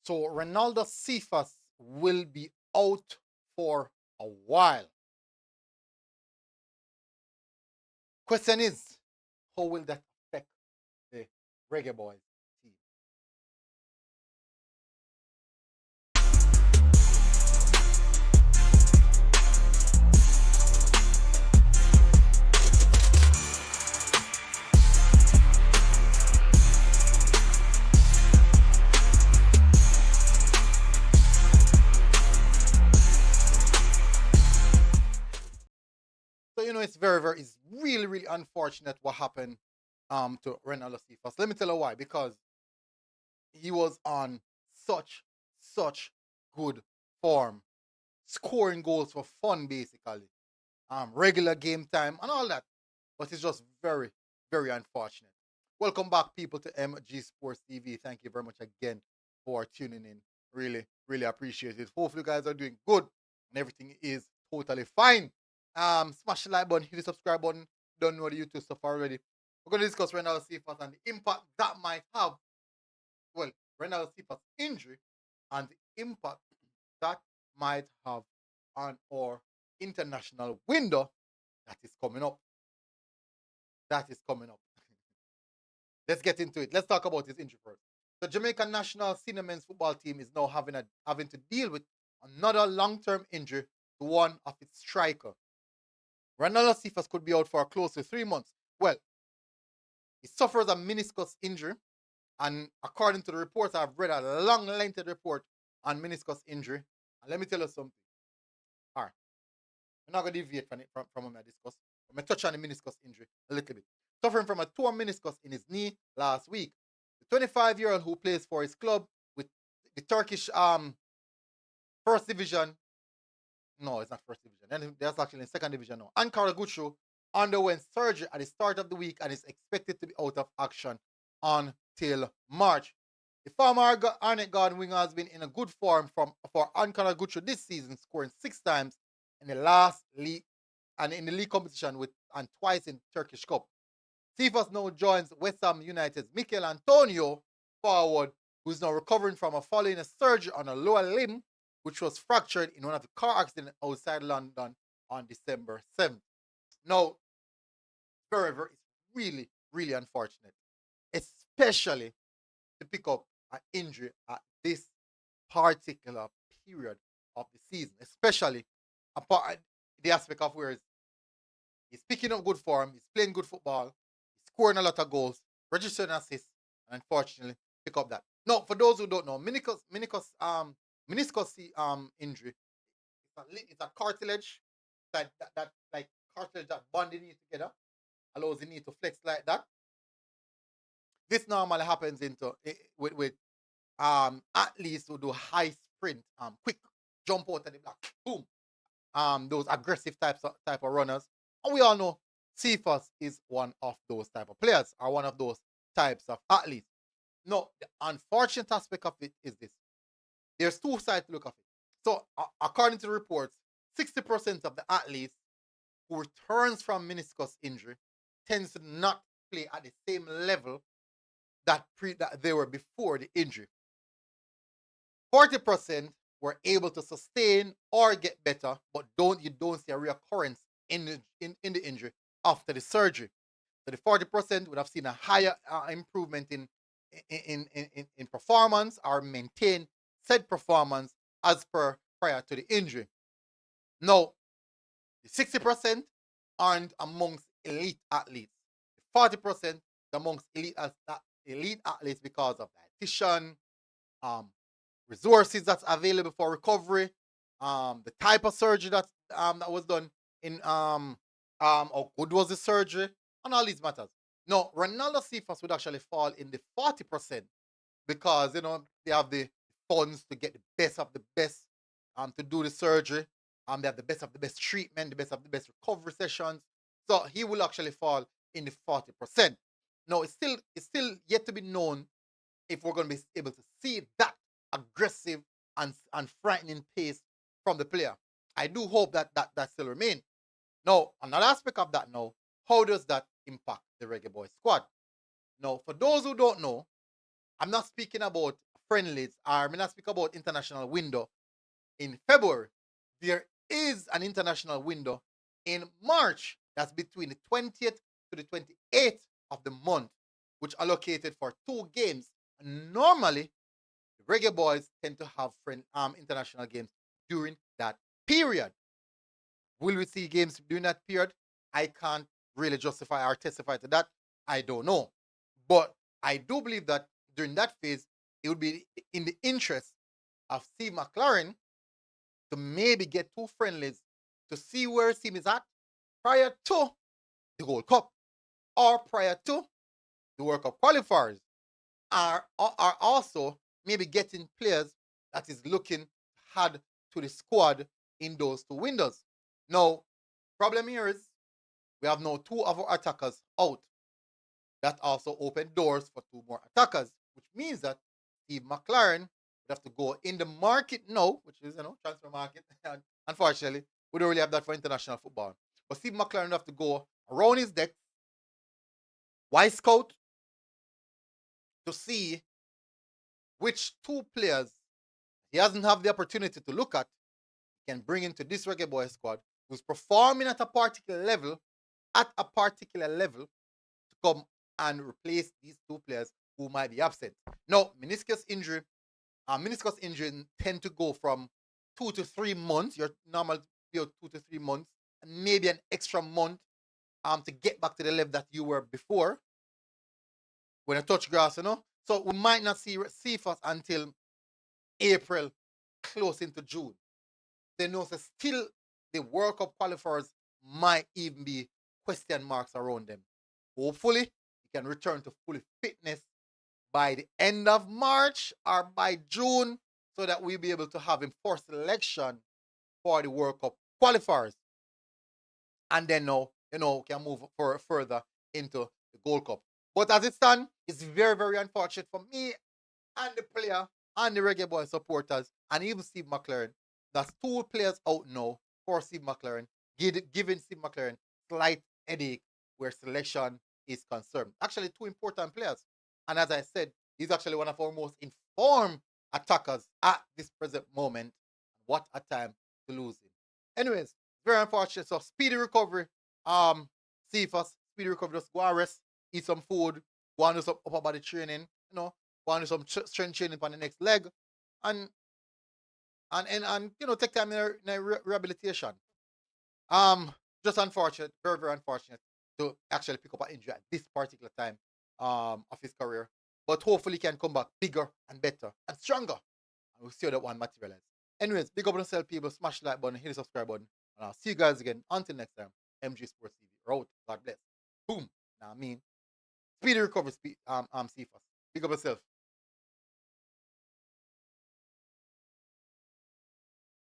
So Ronaldo Cephas will be out for a while. Question is, how will that affect the Reggae Boyz team? So it's it's really unfortunate what happened to Ronaldo Cephas. Let me tell you why. Because he was on such good form, scoring goals for fun, basically, regular game time and all that. But it's just very unfortunate. Welcome back, people, to MG Sports TV. Thank you very much again for tuning in. Really appreciate it. Hopefully, you guys are doing good and everything is totally fine. Smash the like button, hit the subscribe button. Don't know the YouTube stuff already. We're going to discuss Ronaldo Cephas and the impact that might have. Well, Ronaldo Cephas' injury and the impact that might have on our international window that is coming up. That is coming up. Let's get into it. Let's talk about his injury first. The Jamaican national senior men's football team is now having to deal with another long-term injury to one of its striker. Ronaldo Cephas could be out for close to 3 months. Well, he suffers a meniscus injury, and according to the reports, I've read a long, lengthy report on meniscus injury. And let me tell you something. All right, I'm not going to deviate from what I discuss. I'm going to touch on the meniscus injury a little bit. Suffering from a torn meniscus in his knee last week. The 25-year-old who plays for his club with the Turkish first division. No, it's not first division. Then there's actually in second division now. Ankara Gucci underwent surgery at the start of the week and is expected to be out of action until March. The former Arnett Garden winger has been in a good form for Ankara Gucci this season, scoring 6 times in the last league and in the league competition and twice in Turkish Cup. Cephas now joins West Ham United's Mikel Antonio forward, who's now recovering from following a surgery on a lower limb, which was fractured in one of the car accidents outside London on December 7th. Now, it's really unfortunate, especially to pick up an injury at this particular period of the season, especially apart the aspect of where he's picking up good form, he's playing good football, he's scoring a lot of goals, registering assists, and unfortunately pick up that. Now, for those who don't know, meniscus injury, it's a cartilage that like cartilage that bond the knee together, allows the knee to flex like that. This normally happens with athletes who do high sprint, quick jump out of the block, boom. Those aggressive type of runners. And we all know Cephas is one of those type of players, or one of those types of athletes. No, the unfortunate aspect of it is this. There's two sides to look at it. So, according to the reports, 60% of the athletes who returns from meniscus injury tends to not play at the same level that they were before the injury. 40% were able to sustain or get better, but you don't see a reoccurrence in the injury after the surgery. So the 40% would have seen a higher improvement in performance or maintain said performance as per prior to the injury. Now, the 60% aren't amongst elite athletes. The 40% amongst elite athletes because of dietitian, resources that's available for recovery, the type of surgery that was done in how good was the surgery, and all these matters. No, Ronaldo Cephas would actually fall in the 40% because they have the funds to get the best of the best to do the surgery. They have the best of the best treatment, the best of the best recovery sessions. So he will actually fall in the 40%. No, it's still yet to be known if we're going to be able to see that aggressive and frightening pace from the player. I do hope that still remains. Now, another aspect of that now, how does that impact the Reggae Boyz squad? Now, for those who don't know, I'm not speaking about friendlies, or I mean, not speak about international window in February. There is an international window in March that's between the 20th to the 28th of the month, which allocated for 2 games. And normally, the Reggae Boyz tend to have international games during that period. Will we see games during that period? I can't really justify or testify to that. I don't know. But I do believe that during that phase, it would be in the interest of Steve McLaren to maybe get 2 friendlies to see where his team is at prior to the Gold Cup or prior to the World Cup qualifiers, are also maybe getting players that is looking to add to the squad in those 2 windows. Now, problem here is we have now 2 of our attackers out. That also opened doors for 2 more attackers, which means that Steve McLaren would have to go in the market now, which is, transfer market. And unfortunately, we don't really have that for international football. But Steve McLaren would have to go around his deck, wise scout, to see which 2 players he hasn't have the opportunity to look at, can bring into this Reggae Boy squad, who's performing at a particular level, to come and replace these 2 players who might be absent. Now, meniscus injury tend to go from 2 to 3 months. Your normal 2 to 3 months, and maybe an extra month to get back to the level that you were before when I touch grass. So we might not see Cephas until April, close into June. They know that still the World Cup qualifiers might even be question marks around them. Hopefully, he can return to full fitness by the end of March or by June, so that we'll be able to have him for selection for the World Cup qualifiers. And then now, can move further into the Gold Cup. But as it stands, it's very, very unfortunate for me and the player and the Reggae Boy supporters and even Steve McLaren. That's 2 players out now for Steve McLaren, giving Steve McLaren slight headache where selection is concerned. Actually, 2 important players. And as I said, he's actually one of our most informed attackers at this present moment. What a time to lose him. Anyways, very unfortunate. So speedy recovery. Cephas, speedy recovery. Just go and rest, eat some food, go and do some upper body training, go and do some strength training for the next leg, and take time in rehabilitation. Um, just unfortunate, very, very unfortunate to actually pick up an injury at this particular time of his career. But hopefully he can come back bigger and better and stronger. And we'll see how that one materialize. Anyways, big up on yourself, people. Smash the like button, hit the subscribe button. And I'll see you guys again. Until next time, MG Sports TV. Road. God bless. Boom. Now I mean, speedy recovery, Cephas. Big up yourself.